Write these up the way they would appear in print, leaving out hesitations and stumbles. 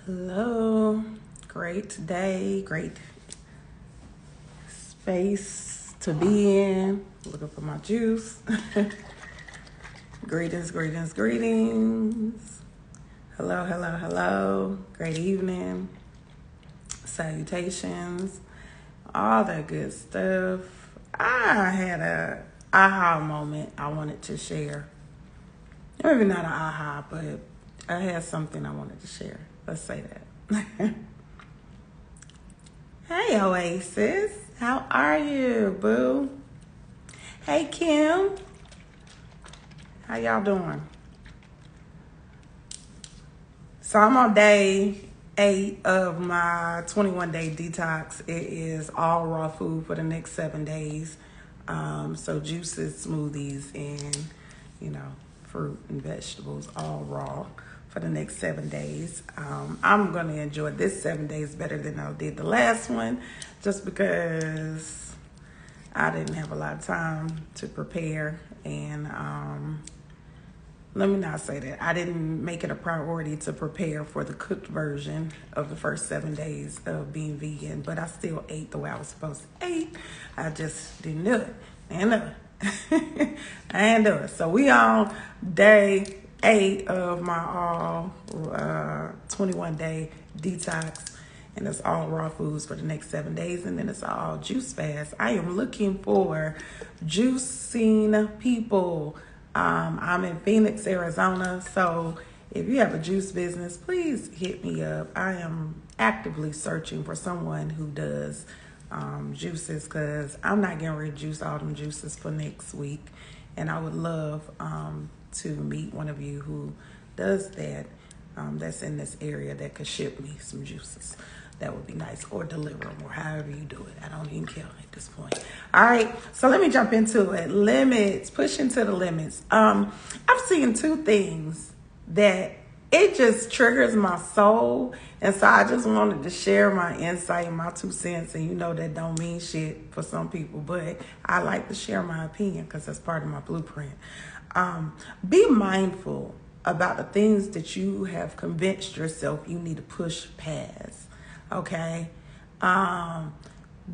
Hello, great day, great space to be in. Looking for my juice. Greetings. Hello, hello. Great evening. Salutations. All that good stuff. I had a aha moment I wanted to share. Maybe not an aha, but I had something I wanted to share. Let's say that. Hey, Oasis. How are you, boo? Hey, Kim. How y'all doing? So I'm on day 8 of my 21-day detox. It is all raw food for the next 7 days. So juices, smoothies, and, fruit and vegetables, all raw for the next 7 days. I'm going to enjoy this 7 days better than I did the last one, just because I didn't have a lot of time to prepare. And let me not say that. I didn't make it a priority to prepare for the cooked version of the first 7 days of being vegan, but I still ate the way I was supposed to eat. I just didn't do it. I ain't do it. So we on day 8 of my all 21-day detox, and it's all raw foods for the next 7 days, and then it's all juice fast. I am looking for juicing people. I'm in Phoenix, Arizona, so if you have a juice business, please hit me up. I am actively searching for someone who does juices, because I'm not getting ready to juice all them juices for next week, and I would love to meet one of you who does that, that's in this area, that could ship me some juices. That would be nice, or deliver them, or however you do it. I don't even care at this point. All right, so let me jump into it. Limits, pushing to the limits. I've seen 2 things that it just triggers my soul, and so I just wanted to share my insight and my 2 cents. And that don't mean shit for some people, but I like to share my opinion because that's part of my blueprint. Be mindful about the things that you have convinced yourself you need to push past. Okay?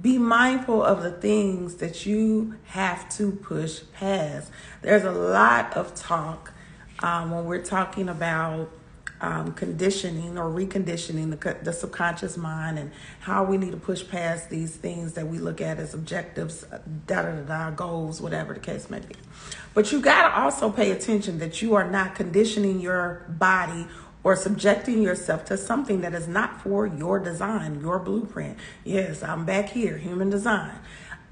Be mindful of the things that you have to push past. There's a lot of talk when we're talking about conditioning or reconditioning the subconscious mind, and how we need to push past these things that we look at as objectives, goals, whatever the case may be. But you got to also pay attention that you are not conditioning your body or subjecting yourself to something that is not for your design, your blueprint. Yes, I'm back here, human design.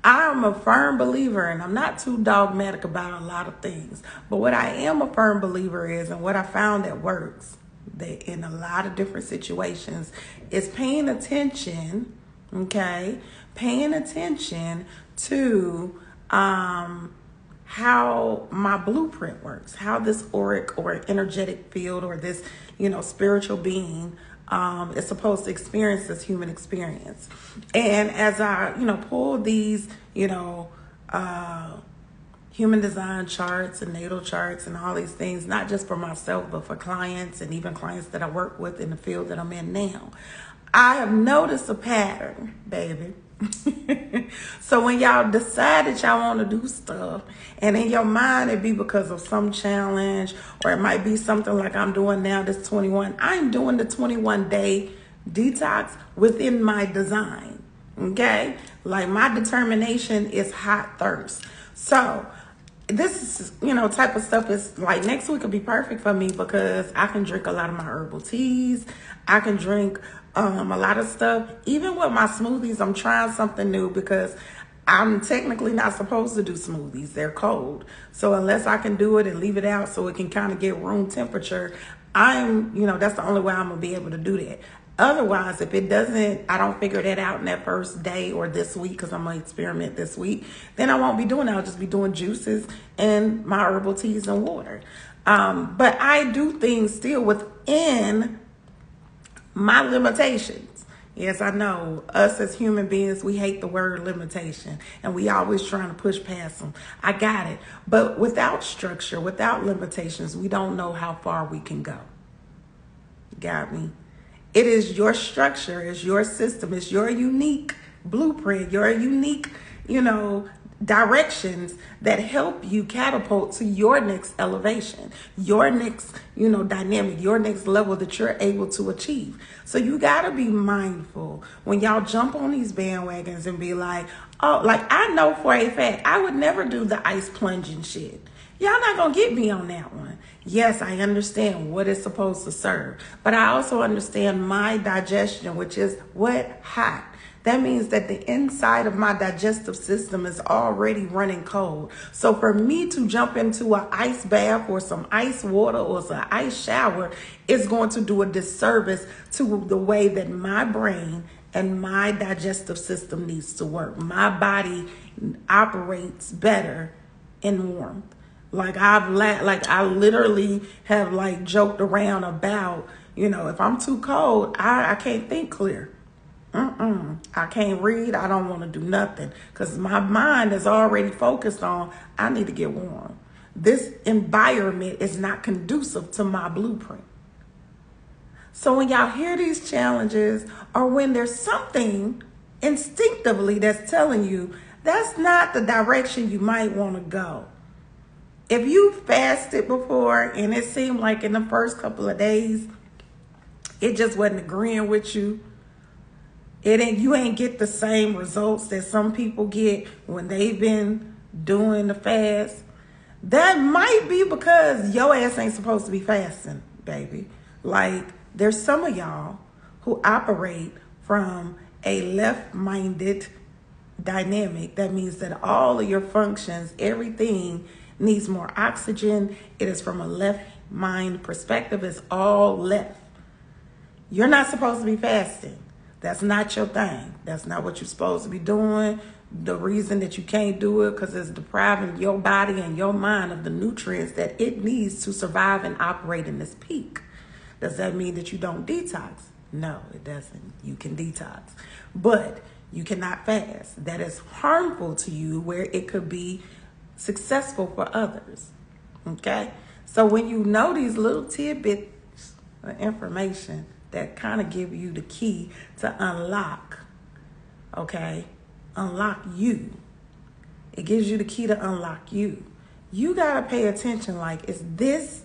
I'm a firm believer, and I'm not too dogmatic about a lot of things, but what I am a firm believer is, and what I found that works, that in a lot of different situations, is paying attention, okay? Paying attention to how my blueprint works, how this auric or energetic field, or this, spiritual being is supposed to experience this human experience. And as I, pull these, human design charts and natal charts and all these things, not just for myself, but for clients, and even clients that I work with in the field that I'm in now, I have noticed a pattern, baby. So when y'all decide that y'all want to do stuff, and in your mind it be because of some challenge, or it might be something like I'm doing now, this 21, I'm doing the 21-day detox within my design, okay? Like, my determination is hot thirst. So this is, type of stuff is like, next week will be perfect for me, because I can drink a lot of my herbal teas. I can drink a lot of stuff. Even with my smoothies, I'm trying something new, because I'm technically not supposed to do smoothies. They're cold. So unless I can do it and leave it out so it can kind of get room temperature, that's the only way I'm going to be able to do that. Otherwise, if it doesn't, I don't figure that out in that first day or this week, because I'm going to experiment this week, then I won't be doing that. I'll just be doing juices and my herbal teas and water. But I do things still within my limitations. Yes, I know us as human beings, we hate the word limitation, and we always trying to push past them. I got it. But without structure, without limitations, we don't know how far we can go. Got me? It is your structure, it's your system, it's your unique blueprint, your unique, directions that help you catapult to your next elevation, your next, dynamic, your next level that you're able to achieve. So you got to be mindful when y'all jump on these bandwagons and be like, oh, like I know for a fact, I would never do the ice plunging shit. Y'all not going to get me on that one. Yes, I understand what it's supposed to serve, but I also understand my digestion, which is what? Hot. That means that the inside of my digestive system is already running cold. So for me to jump into an ice bath or some ice water or some ice shower is going to do a disservice to the way that my brain and my digestive system needs to work. My body operates better in warmth. Like I literally have joked around about, if I'm too cold, I can't think clear. I can't read. I don't want to do nothing because my mind is already focused on, I need to get warm. This environment is not conducive to my blueprint. So when y'all hear these challenges or when there's something instinctively that's telling you that's not the direction you might want to go. If you fasted before and it seemed like in the first couple of days, it just wasn't agreeing with you, you ain't get the same results that some people get when they've been doing the fast. That might be because your ass ain't supposed to be fasting, baby. There's some of y'all who operate from a left-minded dynamic. That means that all of your functions, everything needs more oxygen. It is from a left mind perspective. It's all left. You're not supposed to be fasting. That's not your thing. That's not what you're supposed to be doing. The reason that you can't do it because it's depriving your body and your mind of the nutrients that it needs to survive and operate in this peak. Does that mean that you don't detox? No, it doesn't. You can detox, but you cannot fast. That is harmful to you where it could be successful for others. Okay? So when you know these little tidbits of information that kind of give you the key to unlock, unlock you. It gives you the key to unlock you. You got to pay attention. Is this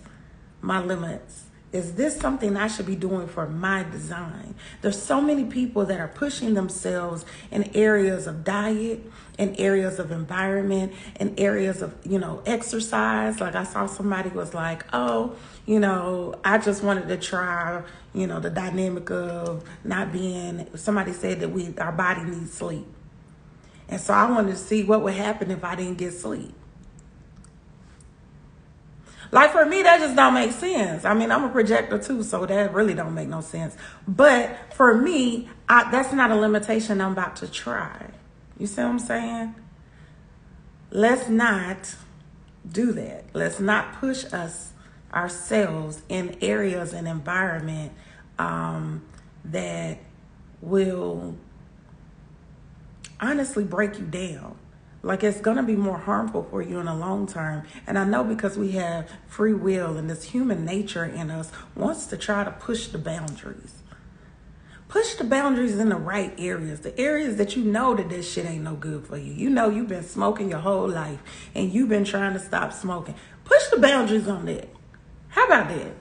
my limits? Is this something I should be doing for my design? There's so many people that are pushing themselves in areas of diet, in areas of environment, in areas of, exercise. I saw somebody was like, oh, I just wanted to try, the dynamic of not being, somebody said that our body needs sleep. And so I wanted to see what would happen if I didn't get sleep. For me, that just don't make sense. I mean, I'm a projector too, so that really don't make no sense. But for me, that's not a limitation I'm about to try. You see what I'm saying? Let's not do that. Let's not push ourselves in areas and environment that will honestly break you down. It's going to be more harmful for you in the long term. And I know because we have free will and this human nature in us wants to try to push the boundaries. Push the boundaries in the right areas. The areas that you know that this shit ain't no good for you. You've been smoking your whole life and you've been trying to stop smoking. Push the boundaries on that. How about that?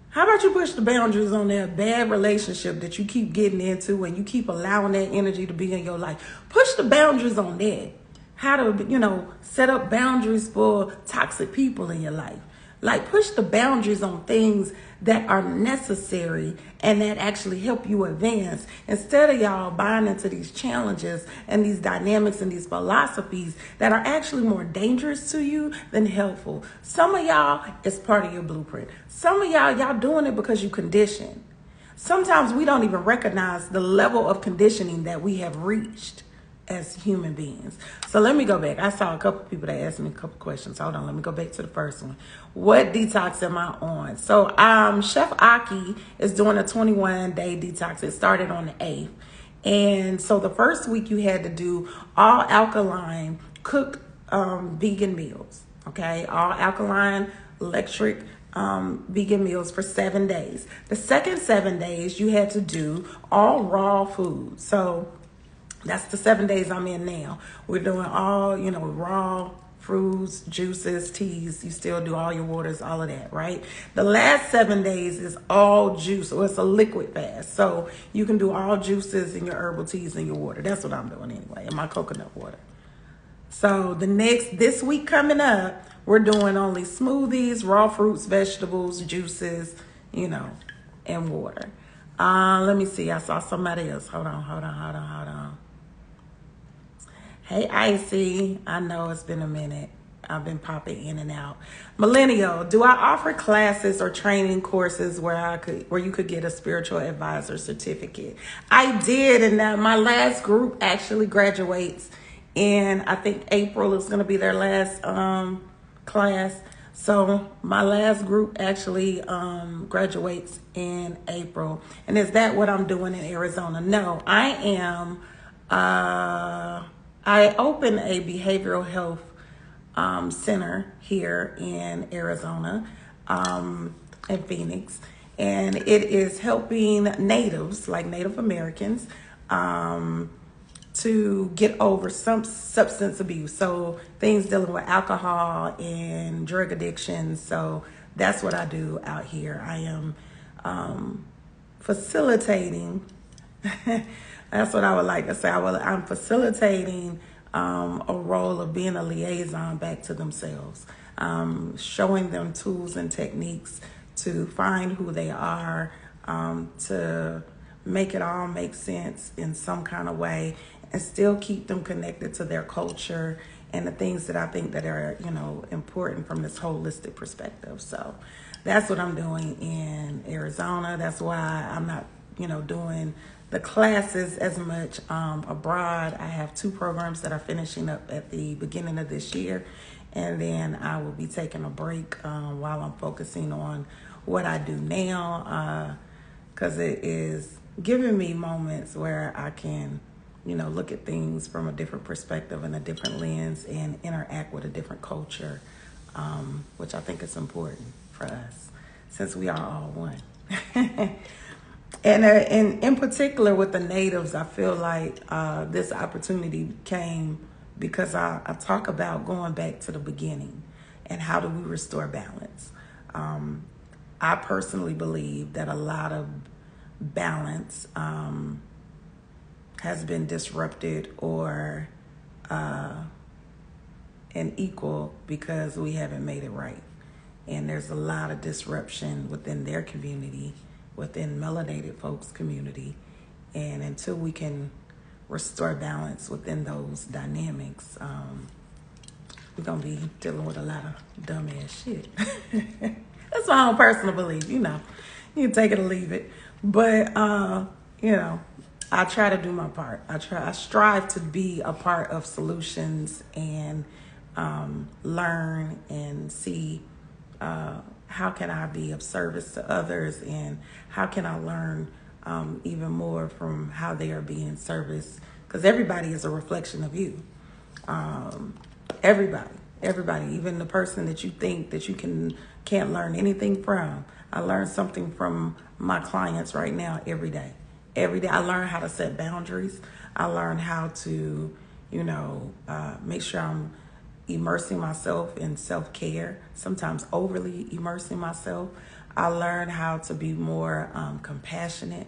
How about you push the boundaries on that bad relationship that you keep getting into and you keep allowing that energy to be in your life? Push the boundaries on that. How to, set up boundaries for toxic people in your life. Push the boundaries on things that are necessary and that actually help you advance. Instead of y'all buying into these challenges and these dynamics and these philosophies that are actually more dangerous to you than helpful. Some of y'all, it's part of your blueprint. Some of y'all doing it because you conditioned. Sometimes we don't even recognize the level of conditioning that we have reached as human beings. So let me go back. I saw a couple people that asked me a couple questions. Hold on, let me go back to the first one. What detox am I on? So Chef Aki is doing a 21-day detox. It started on the 8th. And so the first week you had to do all alkaline cooked vegan meals. Okay, all alkaline electric vegan meals for 7 days. The second 7 days, you had to do all raw food. So that's the 7 days I'm in now. We're doing all, raw fruits, juices, teas. You still do all your waters, all of that, right? The last 7 days is all juice, or it's a liquid fast. So you can do all juices and your herbal teas and your water. That's what I'm doing anyway, and my coconut water. So this week coming up, we're doing only smoothies, raw fruits, vegetables, juices, and water. Let me see. I saw somebody else. Hold on. Hey, Icy. I know it's been a minute. I've been popping in and out. Millennial, do I offer classes or training courses where you could get a spiritual advisor certificate? I did, and my last group actually graduates in, I think April is going to be their last class. So my last group actually graduates in April. And is that what I'm doing in Arizona? No, I am. I opened a behavioral health center here in Arizona, in Phoenix, and it is helping natives, like Native Americans, to get over some substance abuse. So things dealing with alcohol and drug addiction. So that's what I do out here. I am facilitating. That's what I would like to say. I'm facilitating a role of being a liaison back to themselves, showing them tools and techniques to find who they are, to make it all make sense in some kind of way, and still keep them connected to their culture and the things that I think that are, important from this holistic perspective. So that's what I'm doing in Arizona. That's why I'm not, doing the classes as much abroad. I have 2 programs that are finishing up at the beginning of this year, and then I will be taking a break while I'm focusing on what I do now, because it is giving me moments where I can, look at things from a different perspective and a different lens and interact with a different culture, which I think is important for us since we are all one. And in particular with the natives, I feel like this opportunity came because I talk about going back to the beginning and how do we restore balance. I personally believe that a lot of balance has been disrupted or unequal because we haven't made it right. And there's a lot of disruption within their community, within melanated folks' community. And until we can restore balance within those dynamics, we're going to be dealing with a lot of dumbass shit. That's my own personal belief, you can take it or leave it. But, I try to do my part. I strive to be a part of solutions and learn and see how can I be of service to others, and how can I learn even more from how they are being serviced, because everybody is a reflection of you. Everybody, even the person that you think that you can't learn anything from. I learn something from my clients right now every day. Every day I learn how to set boundaries. I learn how to, make sure I'm immersing myself in self-care, sometimes overly immersing myself. I learn how to be more compassionate.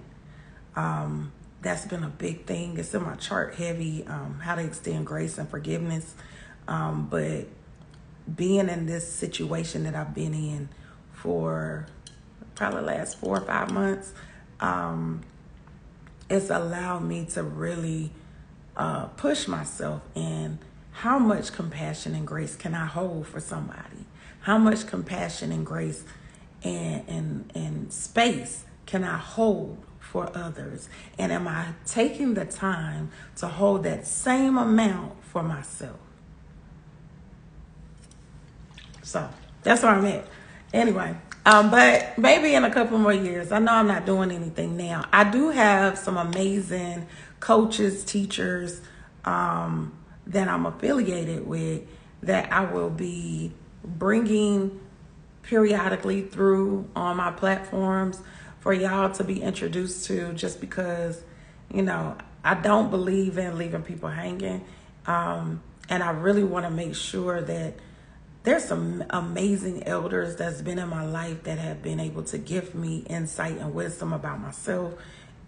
That's been a big thing. It's in my chart heavy, how to extend grace and forgiveness. But being in this situation that I've been in for probably the last 4 or 5 months, it's allowed me to really push myself in how much compassion and grace can I hold for somebody? How much compassion and grace and space can I hold for others? And am I taking the time to hold that same amount for myself? So that's where I'm at. Anyway, but maybe in a couple more years. I know I'm not doing anything now. I do have some amazing coaches, teachers that I'm affiliated with that I will be bringing periodically through on my platforms for y'all to be introduced to, just because, I don't believe in leaving people hanging. And I really want to make sure that there's some amazing elders that's been in my life that have been able to give me insight and wisdom about myself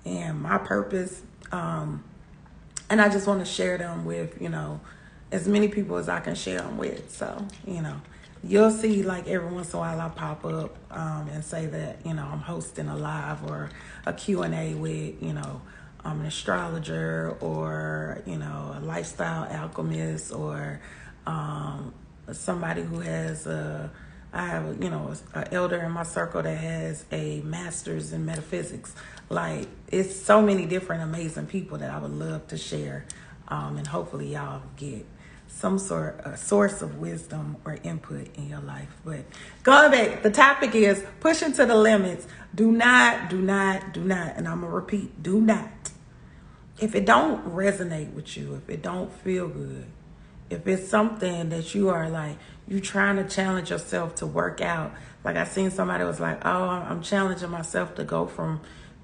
and my purpose. And I just want to share them with, as many people as I can share them with. So, you'll see, like, every once in a while I pop up and say that, I'm hosting a live or a Q&A with, I'm an astrologer or, a lifestyle alchemist or somebody who has I have, an elder in my circle that has a master's in metaphysics. Like, it's so many different amazing people that I would love to share. And hopefully y'all get some sort of source of wisdom or input in your life. But going back, the topic is pushing to the limits. Do not, and I'm going to repeat, do not. If it don't resonate with you, if it don't feel good, if it's something that you are like, you trying to challenge yourself to work out. Like, I seen somebody was like, oh, I'm challenging myself to go from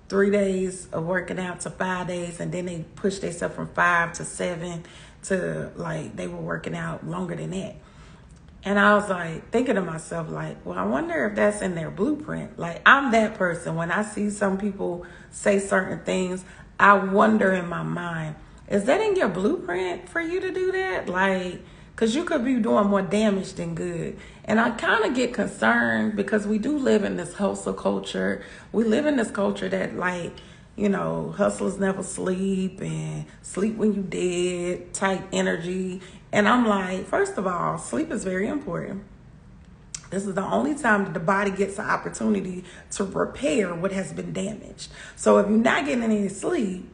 3 days of working out to 5 days. And then they pushed themselves from 5 to 7 to, like, they were working out longer than that. And I was like thinking to myself, like, well, I wonder if that's in their blueprint. Like, I'm that person. When I see some people say certain things, I wonder in my mind, is that in your blueprint for you to do that? Like, because you could be doing more damage than good. And I kind of get concerned because we do live in this hustle culture. We live in this culture that, like, hustlers never sleep and sleep when you dead type energy. And I'm like, first of all, sleep is very important. This is the only time that the body gets an opportunity to repair what has been damaged. So if you're not getting any sleep,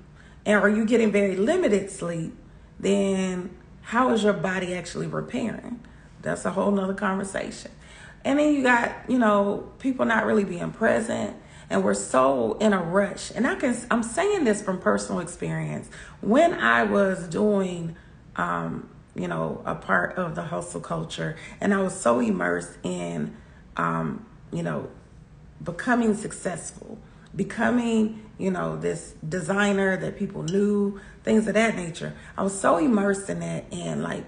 or you're getting very limited sleep, then how is your body actually repairing? That's a whole nother conversation. And then you got, people not really being present, and we're so in a rush. And I'm saying this from personal experience. When I was doing, a part of the hustle culture, and I was so immersed in, becoming successful, becoming, this designer that people knew, things of that nature. I was so immersed in that and, like,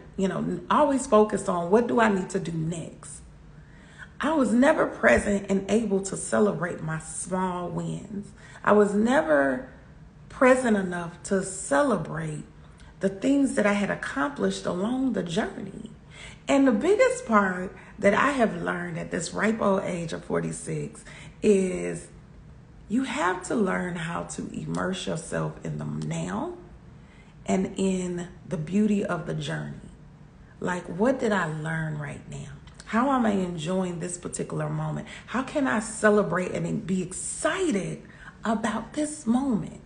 always focused on what do I need to do next. I was never present and able to celebrate my small wins. I was never present enough to celebrate the things that I had accomplished along the journey. And the biggest part that I have learned at this ripe old age of 46 is you have to learn how to immerse yourself in the now and in the beauty of the journey. Like, what did I learn right now? How am I enjoying this particular moment? How can I celebrate and be excited about this moment?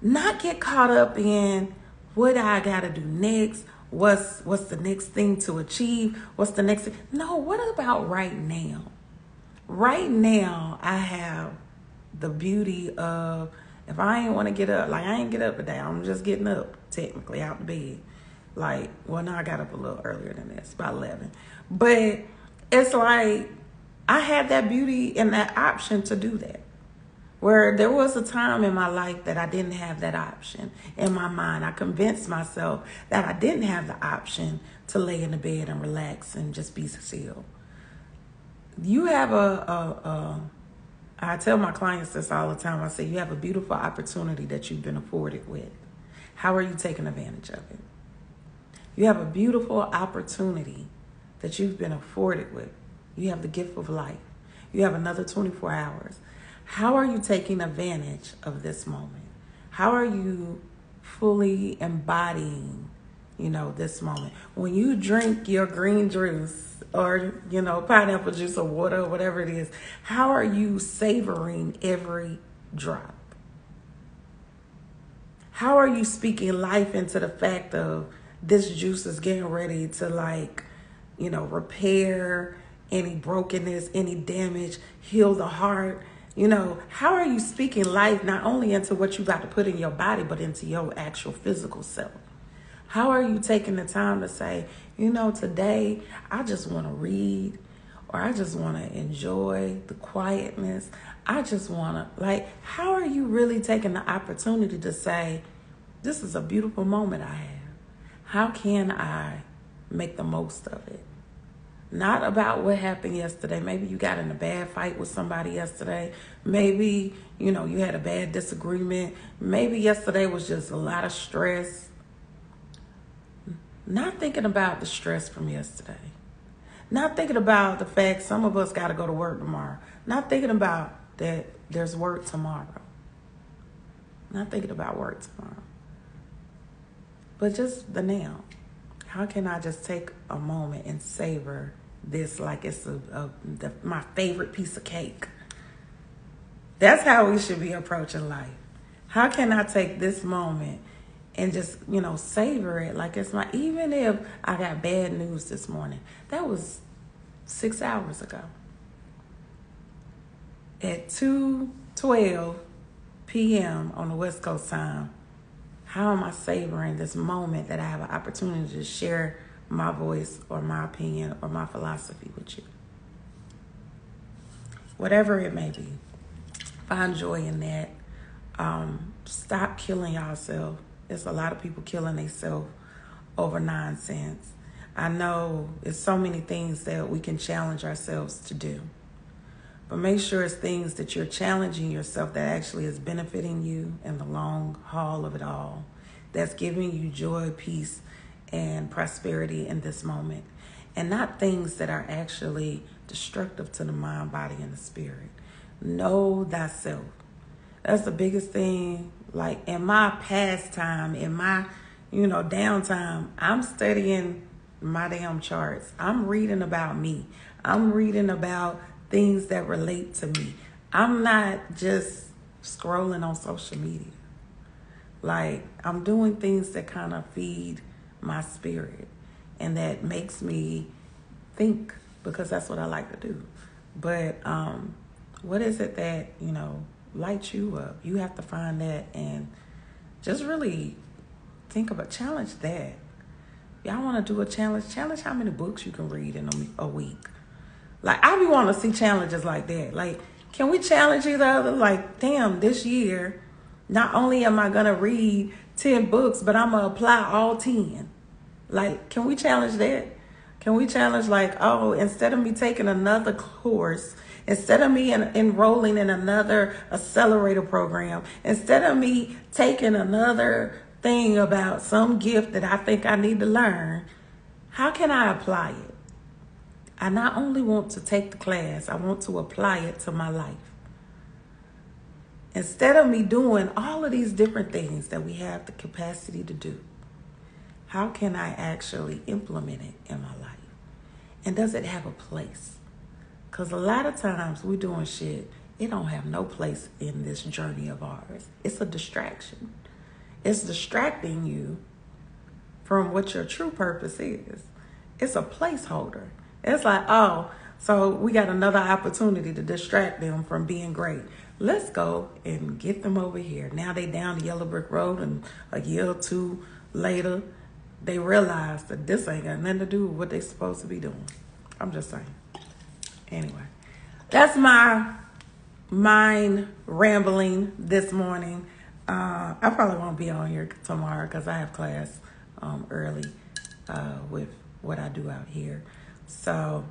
Not get caught up in what I got to do next. What's the next thing to achieve? What's the next thing? No, what about right now? Right now, I have the beauty of, if I ain't want to get up, like, I ain't get up today. I'm just getting up, technically, out of bed. Like, well, now I got up a little earlier than this, about 11. But it's like, I had that beauty and that option to do that. Where there was a time in my life that I didn't have that option in my mind. I convinced myself that I didn't have the option to lay in the bed and relax and just be still. You have I tell my clients this all the time. I say, you have a beautiful opportunity that you've been afforded with. How are you taking advantage of it? You have a beautiful opportunity that you've been afforded with. You have the gift of life. You have another 24 hours. How are you taking advantage of this moment? How are you fully embodying, this moment? When you drink your green juice or, pineapple juice or water or whatever it is, how are you savoring every drop? How are you speaking life into the fact of this juice is getting ready to, repair any brokenness, any damage, heal the heart? How are you speaking life not only into what you got to put in your body, but into your actual physical self? How are you taking the time to say, today I just want to read, or I just want to enjoy the quietness. I just want to, like, how are you really taking the opportunity to say, this is a beautiful moment I have? How can I make the most of it? Not about what happened yesterday. Maybe you got in a bad fight with somebody yesterday. Maybe, you had a bad disagreement. Maybe yesterday was just a lot of stress. Not thinking about the stress from yesterday. Not thinking about the fact some of us got to go to work tomorrow. Not thinking about that there's work tomorrow. Not thinking about work tomorrow. But just the now. How can I just take a moment and savor this like it's my favorite piece of cake? That's how we should be approaching life. How can I take this moment and just, savor it like it's even if I got bad news this morning. That was 6 hours ago. At 2:12 p.m. on the West Coast time, how am I savoring this moment that I have an opportunity to share my voice or my opinion or my philosophy with you? Whatever it may be, find joy in that. Stop killing yourself. There's a lot of people killing themselves over nonsense. I know it's so many things that we can challenge ourselves to do. But make sure it's things that you're challenging yourself that actually is benefiting you in the long haul of it all. That's giving you joy, peace, and prosperity in this moment. And not things that are actually destructive to the mind, body, and the spirit. Know thyself. That's the biggest thing. Like in my pastime, in my, downtime, I'm studying my damn charts. I'm reading about me. I'm reading about things that relate to me. I'm not just scrolling on social media. Like, I'm doing things that kind of feed my spirit and that makes me think, because that's what I like to do. But what is it that, lights you up? You have to find that and just really think about, challenge that. Y'all want to do a challenge? Challenge how many books you can read in a week. Like, I be wanting to see challenges like that. Like, can we challenge each other? Like, damn, this year, not only am I going to read 10 books, but I'm going to apply all 10. Like, can we challenge that? Can we challenge like, oh, instead of me taking another course, instead of me enrolling in another accelerator program, instead of me taking another thing about some gift that I think I need to learn, how can I apply it? I not only want to take the class, I want to apply it to my life. Instead of me doing all of these different things that we have the capacity to do, how can I actually implement it in my life? And does it have a place? Because a lot of times we're doing shit, it don't have no place in this journey of ours. It's a distraction. It's distracting you from what your true purpose is. It's a placeholder. It's like, oh, so we got another opportunity to distract them from being great. Let's go and get them over here. Now they down the yellow brick road, and a year or two later, they realize that this ain't got nothing to do with what they supposed to be doing. I'm just saying. Anyway, that's my mind rambling this morning. I probably won't be on here tomorrow because I have class early with what I do out here. So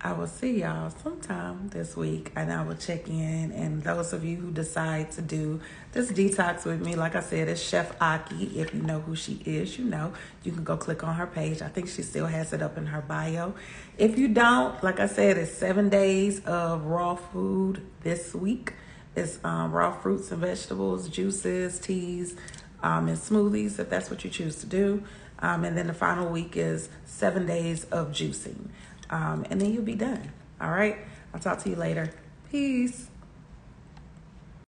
I will see y'all sometime this week, and I will check in. And those of you who decide to do this detox with me, like I said, it's Chef Aki. If you know who she is, you can go click on her page. I think she still has it up in her bio. If you don't, like I said, it's 7 days of raw food this week. It's raw fruits and vegetables, juices, teas, and smoothies, if that's what you choose to do. And then the final week is 7 days of juicing. And then you'll be done. All right. I'll talk to you later. Peace.